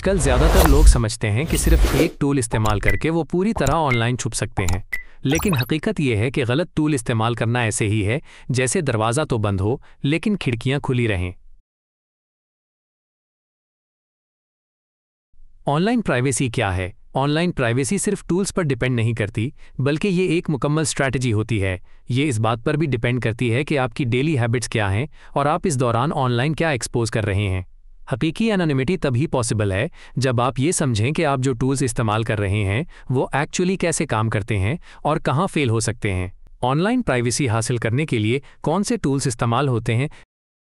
आजकल ज़्यादातर लोग समझते हैं कि सिर्फ एक टूल इस्तेमाल करके वो पूरी तरह ऑनलाइन छुप सकते हैं, लेकिन हकीकत ये है कि गलत टूल इस्तेमाल करना ऐसे ही है जैसे दरवाज़ा तो बंद हो लेकिन खिड़कियां खुली रहें। ऑनलाइन प्राइवेसी क्या है? ऑनलाइन प्राइवेसी सिर्फ टूल्स पर डिपेंड नहीं करती, बल्कि ये एक मुकम्मल स्ट्रैटेजी होती है। ये इस बात पर भी डिपेंड करती है कि आपकी डेली हैबिट्स क्या हैं और आप इस दौरान ऑनलाइन क्या एक्सपोज कर रहे हैं। हकीकी एनोनिमिटी तभी पॉसिबल है जब आप ये समझें कि आप जो टूल्स इस्तेमाल कर रहे हैं वो एक्चुअली कैसे काम करते हैं और कहाँ फेल हो सकते हैं। ऑनलाइन प्राइवेसी हासिल करने के लिए कौन से टूल्स इस्तेमाल होते हैं?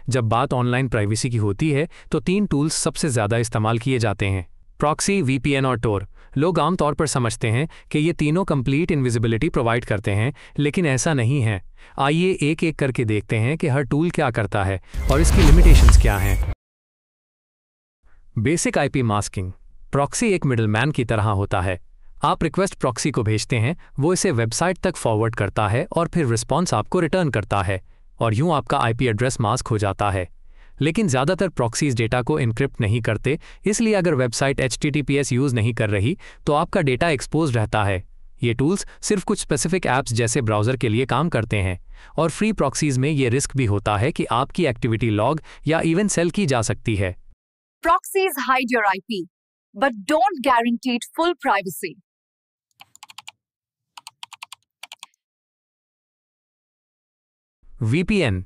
जब बात ऑनलाइन प्राइवेसी की होती है तो 3 टूल्स सबसे ज़्यादा इस्तेमाल किए जाते हैं: प्रॉक्सी, वीपीएन और टोर। लोग आमतौर पर समझते हैं कि ये तीनों कंप्लीट इनविजिबिलिटी प्रोवाइड करते हैं, लेकिन ऐसा नहीं है। आइए एक एक करके देखते हैं कि हर टूल क्या करता है और इसकी लिमिटेशंस क्या हैं। Basic IP masking. प्रॉक्सी एक मिडलमैन की तरह होता है। आप रिक्वेस्ट प्रॉक्सी को भेजते हैं, वो इसे वेबसाइट तक फॉरवर्ड करता है और फिर रिस्पॉन्स आपको रिटर्न करता है, और यूं आपका आईपी एड्रेस मास्क हो जाता है। लेकिन ज़्यादातर प्रॉक्सीज डेटा को इनक्रिप्ट नहीं करते, इसलिए अगर वेबसाइट HTTPS यूज़ नहीं कर रही तो आपका डेटा एक्सपोज रहता है। ये टूल्स सिर्फ कुछ स्पेसिफिक ऐप्स जैसे ब्राउज़र के लिए काम करते हैं, और फ्री प्रॉक्सीज में ये रिस्क भी होता है कि आपकी एक्टिविटी लॉग या इवन सेल की जा सकती है। Proxies hide your IP, but don't guarantee full privacy. VPN,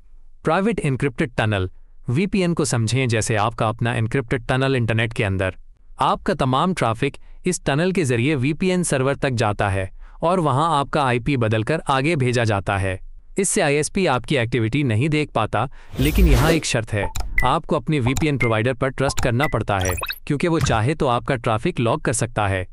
private encrypted tunnel. VPN को समझें जैसे आपका अपना एन्क्रिप्टेड टनल इंटरनेट के अंदर। आपका तमाम ट्रैफिक इस टनल के जरिए VPN सर्वर तक जाता है और वहां आपका IP बदलकर आगे भेजा जाता है। इससे ISP आपकी एक्टिविटी नहीं देख पाता, लेकिन यहाँ एक शर्त है, आपको अपने VPN प्रोवाइडर पर ट्रस्ट करना पड़ता है, क्योंकि वो चाहे तो आपका ट्रैफिक लॉग कर सकता है।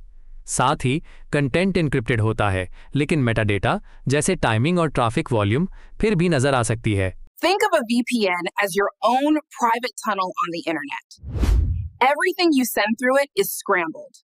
साथ ही कंटेंट एन्क्रिप्टेड होता है, लेकिन मेटाडेटा जैसे टाइमिंग और ट्रैफिक वॉल्यूम फिर भी नजर आ सकती है। Think of a VPN as your own private tunnel on the internet. Everything you send through it is scrambled.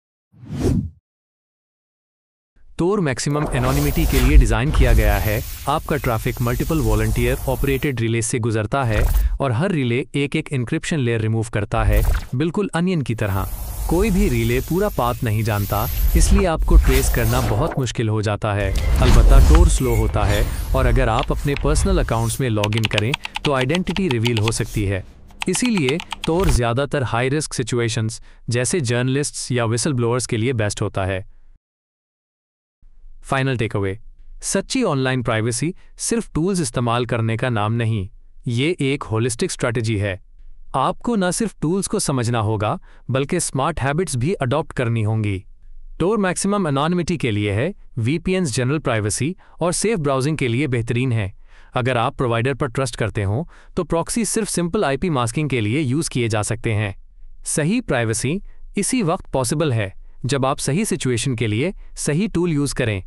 Tor maximum anonymity के लिए डिज़ाइन किया गया है। आपका traffic multiple volunteer operated relay से गुजरता है और हर रिले एक एक इंक्रिप्शन लेयर रिमूव करता है, बिल्कुल अनियन की तरह। कोई भी रिले पूरा पाथ नहीं जानता, इसलिए आपको ट्रेस करना बहुत मुश्किल हो जाता है। अलबत्ता टोर स्लो होता है, और अगर आप अपने पर्सनल अकाउंट्स में लॉगिन करें तो आइडेंटिटी रिवील हो सकती है। इसीलिए टोर ज़्यादातर हाई रिस्क सिचुएशंस जैसे जर्नलिस्ट्स या विसल ब्लोअर्स के लिए बेस्ट होता है। फाइनल टेकअवे, सच्ची ऑनलाइन प्राइवेसी सिर्फ टूल्स इस्तेमाल करने का नाम नहीं, ये एक होलिस्टिक स्ट्रैटेजी है। आपको न सिर्फ टूल्स को समझना होगा, बल्कि स्मार्ट हैबिट्स भी अडॉप्ट करनी होंगी। टोर मैक्सिमम एनोनिमिटी के लिए है, VPNs जनरल प्राइवेसी और सेफ ब्राउजिंग के लिए बेहतरीन है। अगर आप प्रोवाइडर पर ट्रस्ट करते हो तो प्रॉक्सी सिर्फ सिंपल IP मास्किंग के लिए यूज़ किए जा सकते हैं। सही प्राइवेसी इसी वक्त पॉसिबल है जब आप सही सिचुएशन के लिए सही टूल यूज़ करें।